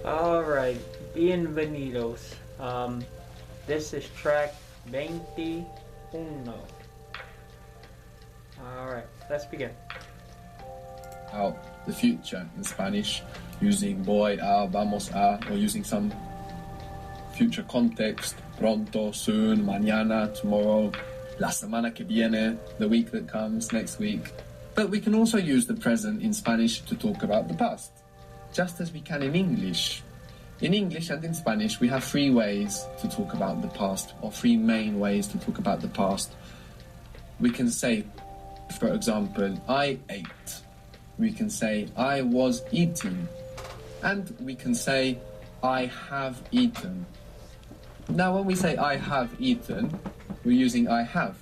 Alright, bienvenidos. This is track 21. Alright, let's begin. Out the future in Spanish using voy a, vamos a, or using some future context, pronto, soon, mañana, tomorrow, la semana que viene, the week that comes, next week. But we can also use the present in Spanish to talk about the past, just as we can in English. In English and in Spanish, we have three ways to talk about the past, or three main ways to talk about the past. We can say, for example, I ate. We can say, I was eating. And we can say, I have eaten. Now, when we say I have eaten, we're using I have,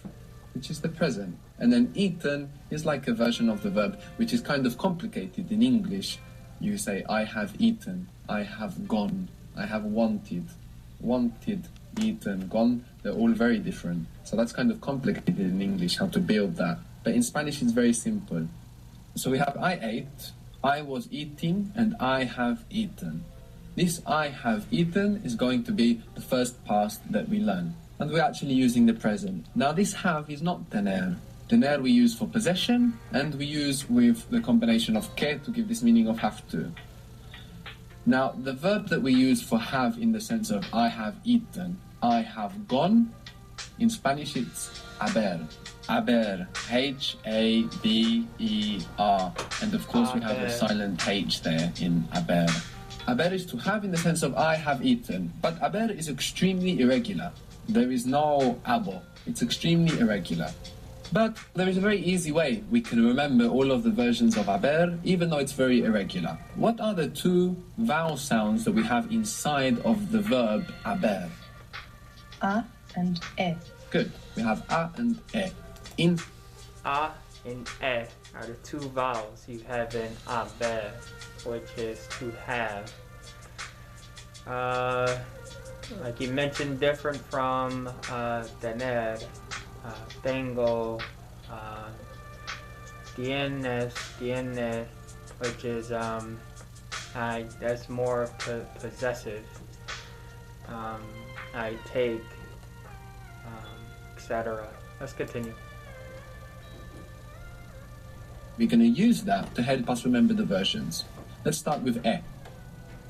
which is the present. And then eaten is like a version of the verb, which is kind of complicated in English. You say, I have eaten, I have gone, I have wanted, eaten, gone. They're all very different. So that's kind of complicated in English, how to build that. But in Spanish, it's very simple. So we have I ate, I was eating, and I have eaten. This I have eaten is going to be the first past that we learn. And we're actually using the present. Now this have is not tener. Tener we use for possession, and we use with the combination of que to give this meaning of have to. Now the verb that we use for have in the sense of I have eaten, I have gone, in Spanish it's haber. Haber, H-A-B-E-R. And of course we have a silent H there in haber. Haber is to have in the sense of I have eaten, but haber is extremely irregular. There is no abo. It's extremely irregular. But there is a very easy way we can remember all of the versions of haber, even though it's very irregular. What are the two vowel sounds that we have inside of the verb haber? A and E. Good. We have a and e. In A and E are the two vowels you have in haber, which is to have. Like you mentioned, different from tener. Tengo, tienes, tiene, which is that's more possessive. I take, etc. Let's continue. We're going to use that to help us remember the versions. Let's start with e.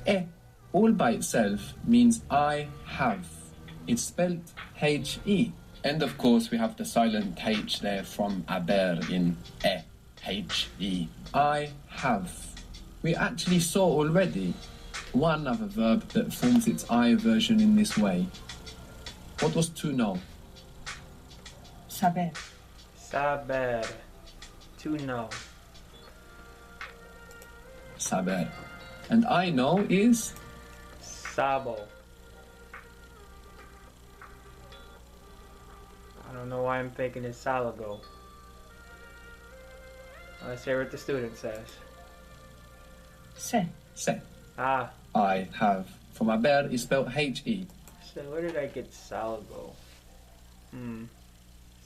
E, all by itself, means I have. It's spelled H-E. And of course we have the silent H there from haber in e, H-E. I have. We actually saw already one other verb that forms its I version in this way. What was to know? Saber. Saber, to know. Saber. And I know is? Sabo. I don't know why I'm thinking it's salago. Let's hear what the student says. Se. Se. Ah, I have. From haber is spelled H-E. so where did I get salago?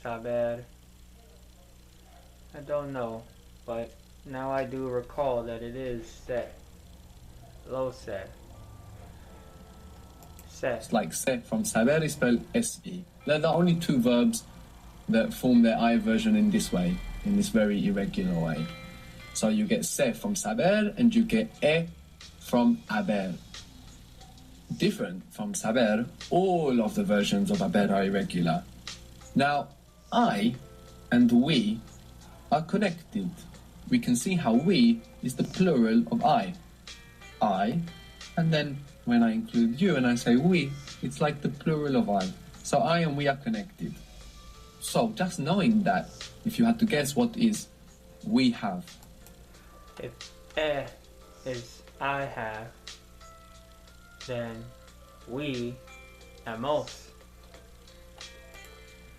Saber. I don't know, but now I do recall that it is se. Lo se. Se. It's like se from saber is spelled S-E. They're the only two verbs that form their I version in this way, in this very irregular way. So you get se from saber and you get e from haber. Different from saber, all of the versions of haber are irregular. Now, I and we are connected. We can see how we is the plural of I, and then when I include you and I say we, it's like the plural of I. So I and we are connected. So just knowing that, if you had to guess what is we have. If is I have, then we hemos.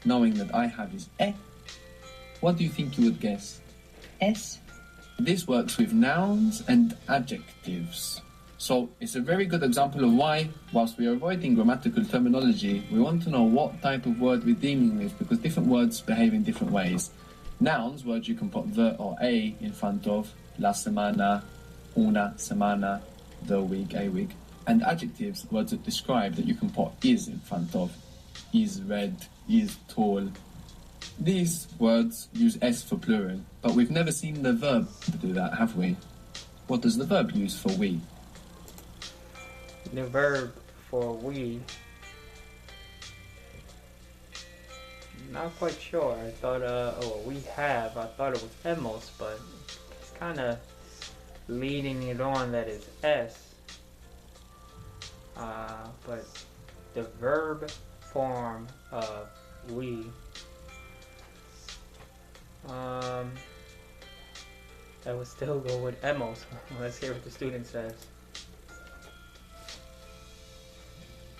Knowing that I have is what do you think you would guess? Es. This works with nouns and adjectives. So it's a very good example of why, whilst we are avoiding grammatical terminology, we want to know what type of word we're dealing with, because different words behave in different ways. Nouns, words you can put the or a in front of, la semana, una semana, the week, a week. And adjectives, words that describe that you can put is in front of. Is red, is tall. These words use S for plural, but we've never seen the verb do that, have we? What does the verb use for we? The verb for we. Not quite sure. I thought, we have. I thought it was hemos, but it's kind of leading it on that it's S. But the verb form of we. I would still go with emos. Let's hear what the student says.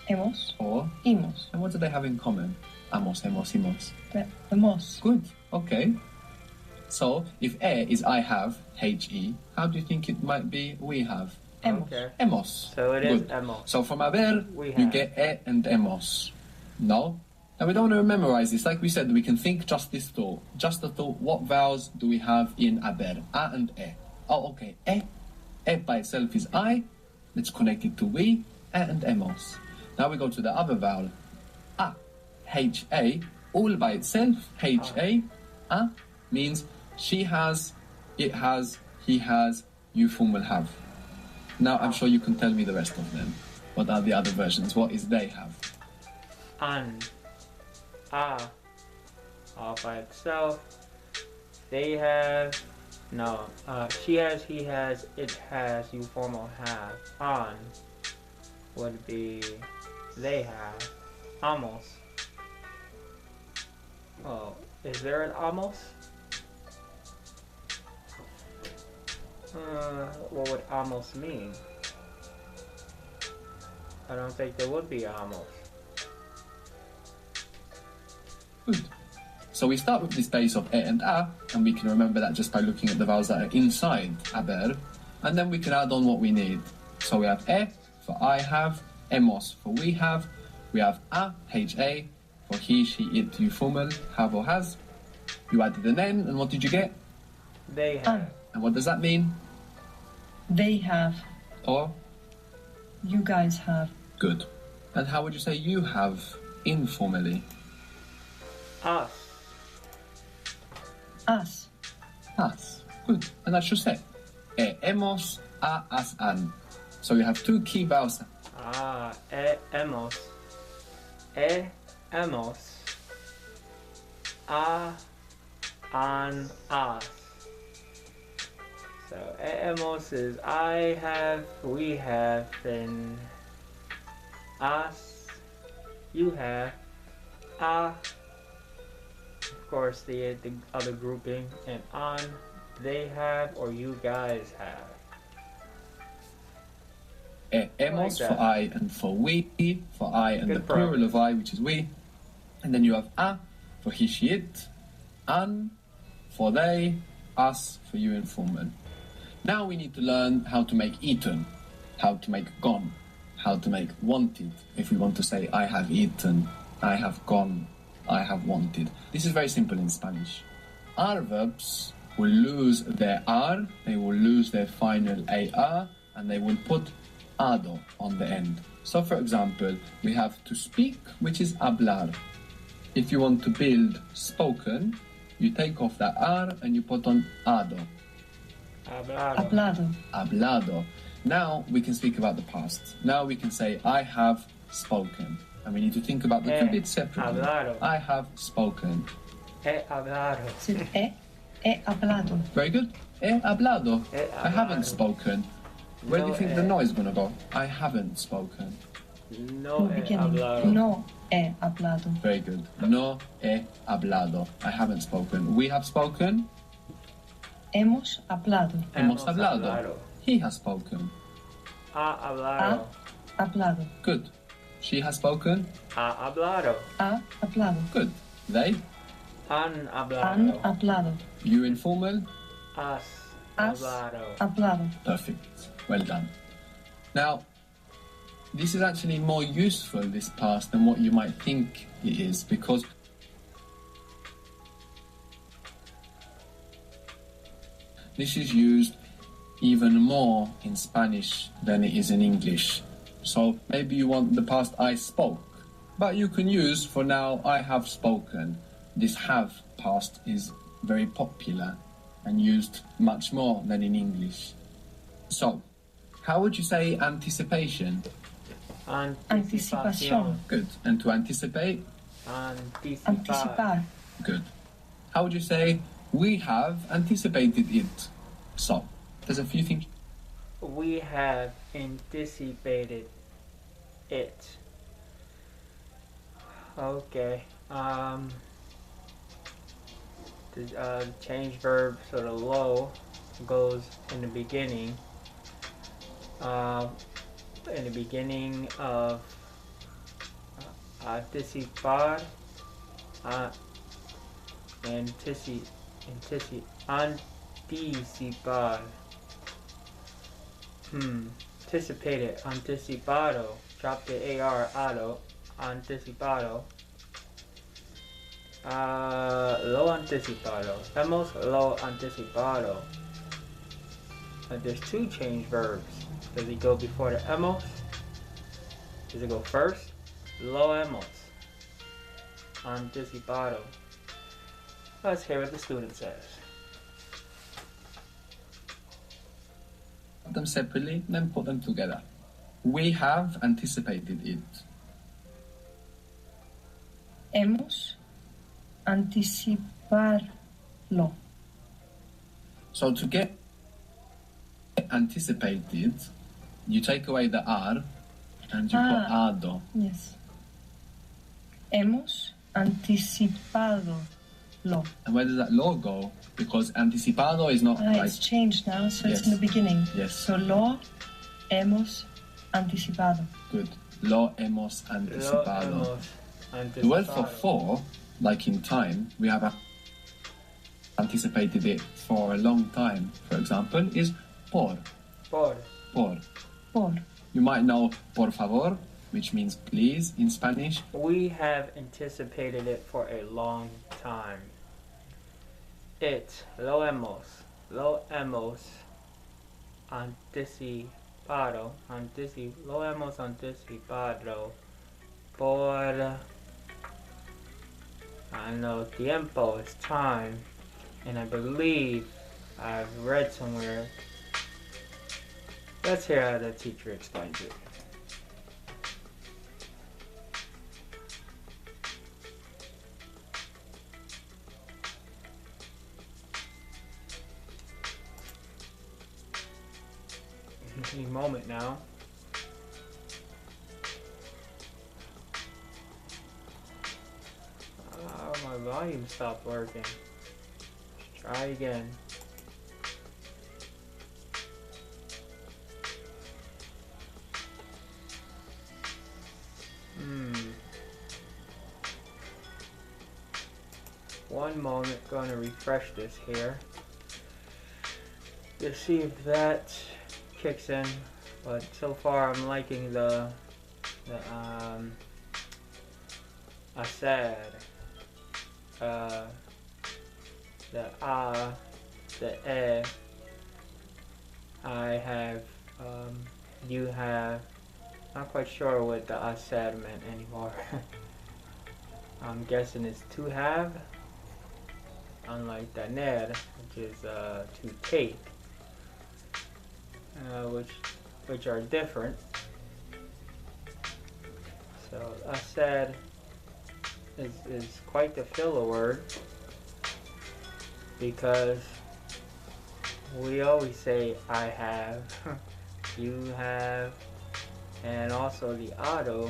Hemos. Or, Hemos. and what do they have in common? Amos, hemos, hemos. The mos. Good, okay. So, if is I have, H-E, how do you think it might be we have? Hemos. Okay. Emos. So it is Good. emos. So from haber, We you have. get and emos. No? Now we don't want to memorize this. Like we said, we can think just this thought. Just the thought, what vowels do we have in haber? A and e. Oh, okay. E by itself is I. Let's connect it to we. And emos. Now we go to the other vowel. A. H-A. All by itself. H-A. A means she has, it has, he has, you will have. Now I'm sure you can tell me the rest of them. What are the other versions? What is they have? An. All by itself. They have. No. She has, he has, it has, you formal have. On would be they have. Almost. Oh, is there an almost? What would almost mean? I don't think there would be almost. Good. So we start with this base of e and a, and we can remember that just by looking at the vowels that are inside haber, and then we can add on what we need. So we have e for I have, emos for we have a, ha, for he, she, it, you formal, have or has. You added an n, and what did you get? They have. And what does that mean? They have. Or? You guys have. Good. And how would you say you have informally? Us. Us. Us. Good. And that should say e, emos, a, as, an. So you have two key vowels. Emos. Emos. An, as. So, emos is I have, we have, and us, you have, of course, the other grouping, and on, they have, or you guys have. Emos Like for that. I and for we, for I and Good the plural progress. of I, which is we. And then you have a for he, she, it, an for they, us for you informal. Now we need to learn how to make eaten, how to make gone, how to make wanted. If we want to say I have eaten, I have gone, I have wanted. This is very simple in Spanish. Our verbs will lose their R, they will lose their final AR, and they will put ado on the end. So for example, we have to speak, which is hablar. If you want to build spoken, you take off that R and you put on ado. Hablado. Hablado. Hablado. Now we can speak about the past. Now we can say I have spoken. And we need to think about the two bits separately. Hablado. I have spoken. Hablado. Is it he hablado? Very good. He hablado. He I haven't hablado. spoken. Where do you think the no is going to go? I haven't spoken. No In the beginning. hablado. No he hablado. Very good. No he hablado. I haven't spoken. We have spoken. Hemos hablado. Hemos hablado. He has spoken. Ha hablado. Hablado. Good. She has spoken. Ha hablado. Ha hablado. Good. They. Han Han hablado. hablado. You informal. Has Has hablado. hablado. Perfect. Well done. Now, this is actually more useful, this past, than what you might think it is, because this is used even more in Spanish than it is in English. So maybe you want the past I spoke, but you can use for now I have spoken. This have past is very popular and used much more than in English. So, how would you say anticipation? Anticipación. Good. And to anticipate? Anticipar. Good. How would you say we have anticipated it? So, there's a few things. We have anticipated it. Okay. The change verb, so the lo goes in the beginning. In the beginning of anticipar, anticipar. Anticipated, anticipado. Drop the AR, auto, anticipado. Lo anticipado. Hemos lo anticipado. There's two change verbs. Does it go before the hemos? Does it go first? Lo hemos anticipado. Let's hear what the student says. Put them separately, then put them together. We have anticipated it. Hemos anticiparlo. So to get anticipated, you take away the R and you put ado. Yes. Hemos anticipado lo. And where does that lo go? Because anticipado is not like... It's changed now, so Yes. it's in the beginning. Yes. So lo hemos anticipado. Good. Lo hemos anticipado. Lo hemos anticipado. The word for for, like in time, we have anticipated it for a long time. For example, is por. Por. Por. Por. You might know por favor, which means please in Spanish. We have anticipated it for a long time. It, lo hemos anticipado, lo hemos anticipado por, I know tiempo is time, and I believe I've read somewhere. Let's hear how the teacher explains it. Any moment now. Oh, my volume stopped working. Let's try again. One moment, going to refresh this here to see if that kicks in, but so far I'm liking the hacer, the the I have, you have. Not quite sure what the hacer meant anymore. I'm guessing it's to have, unlike tener, which is to take. Which are different. So hacer is quite the filler word, because we always say I have, you have, and also the auto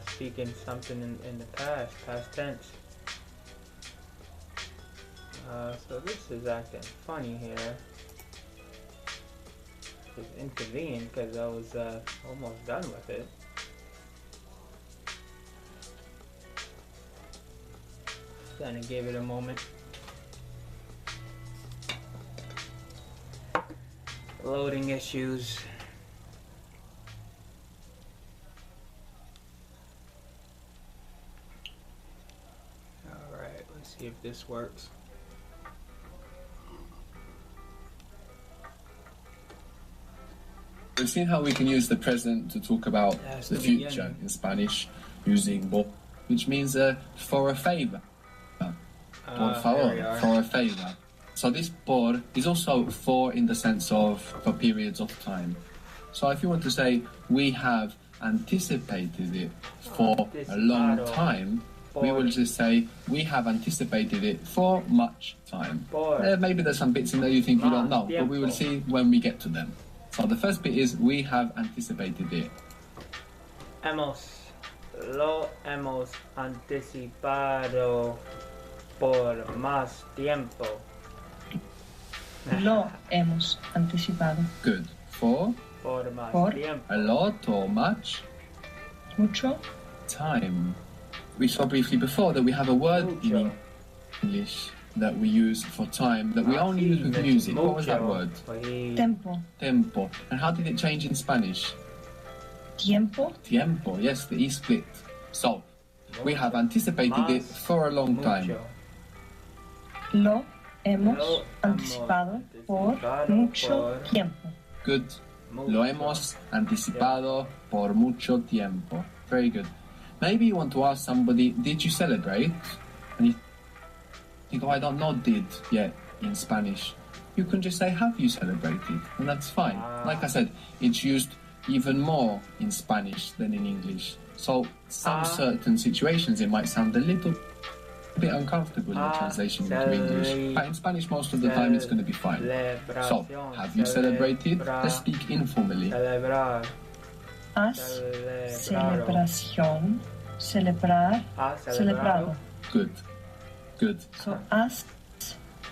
speaking something in the past tense. So this is acting funny here. It's inconvenient because I was almost done with it. Gonna give it a moment. Loading issues. Alright, let's see if this works. We've seen how we can use the present to talk about That's the the future beginning. in Spanish, using por, which means for a favor. Por Here we favor, are. for a favor. So this por is also for in the sense of for periods of time. So if you want to say we have anticipated it for a long Anticipado. time, we will just say we have anticipated it for much time. Por Maybe there's some bits in there you think you don't know, Más but we will tiempo. see when we get to them. So the first bit is we have anticipated it. Lo hemos anticipado por más tiempo. Lo hemos anticipado. Good. For Por más Por. tiempo. a lot or much Mucho. time. We saw briefly before that we have a word Mucho. in English that we use for time that we only use with music. What was that word? Tempo. Tempo. And how did it change in Spanish? Tiempo. Tiempo. Yes, the E split. So, we have anticipated it Más for a long time. Lo hemos Lo anticipado por anticipado mucho por tiempo. Good. Lo hemos anticipado por mucho tiempo. Very good. Maybe you want to ask somebody, did you celebrate? And you think, oh, I don't know did yet in Spanish. You can just say, have you celebrated? And that's fine. Ah. Like I said, it's used even more in Spanish than in English. So some certain situations it might sound a little bit uncomfortable in the translation into English. But in Spanish most of the time it's going to be fine. So, have you celebrated? Let's speak informally. Celebrar. Has Celebrado. celebración. Celebrar. Ha Celebrado. Good. Good. So, has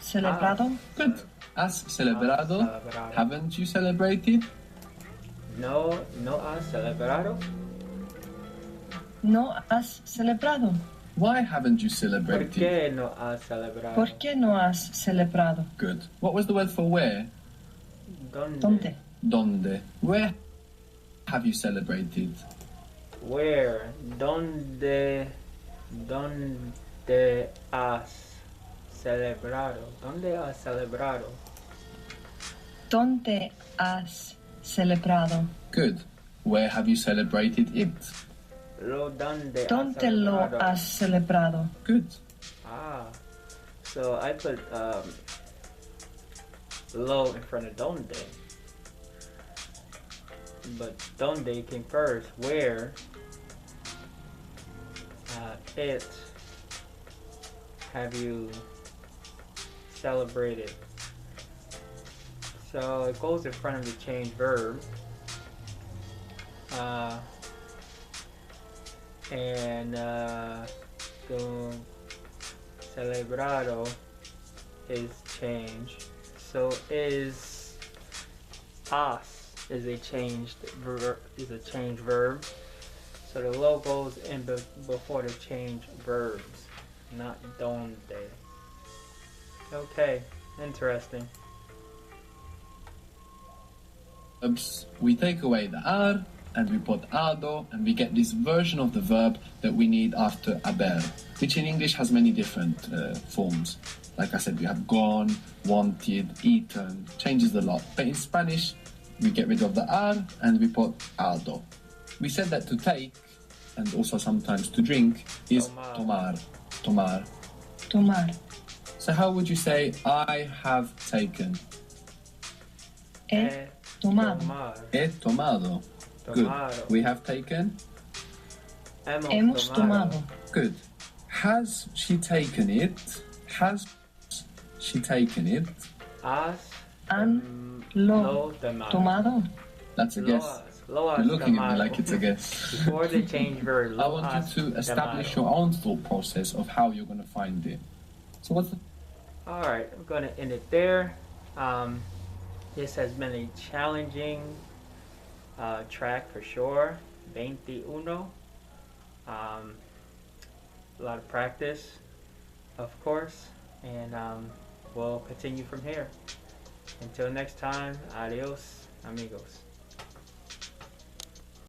celebrado. Good. Has celebrado? Celebrado. Haven't you celebrated? No has celebrado. No has celebrado. Why haven't you ¿Por celebrated? qué no has celebrado? ¿Por qué no has celebrado? Good. What was the word for where? ¿Dónde? Donde. Where have you celebrated? Where? ¿Dónde has celebrado? ¿Dónde has celebrado? ¿Dónde has celebrado? Good. Where have you celebrated it? ¿Dónde ¿Dónde lo celebrado? has celebrado? Good. So I put lo in front of donde. But donde came first. Where? It. Have you celebrated? So it goes in front of the changed verb. So celebrado is changed. So is as is a changed verb. So the lo goes in before the changed verbs, not donde. Okay, interesting. We take away the ar and we put ado and we get this version of the verb that we need after haber, which in English has many different forms. Like I said, we have gone, wanted, eaten, changes a lot. But in Spanish, we get rid of the ar and we put ado. We said that to take and also sometimes to drink is tomar. Tomar. Tomar. So how would you say I have taken? He tomado. He tomado. Good. Tomado. We have taken. Hemos tomado. Good. Has she taken it? Has she taken it? Has Han lo tomado. That's a guess. Lo has You're looking at me tomado. like it's a guess. Before the change verb, I lo want has you to establish tomado. your own thought process of how you're going to find it. So what's the... Alright, I'm going to end it there. This has been a challenging track for sure. 21. A lot of practice, of course, and we'll continue from here. Until next time, adios, amigos.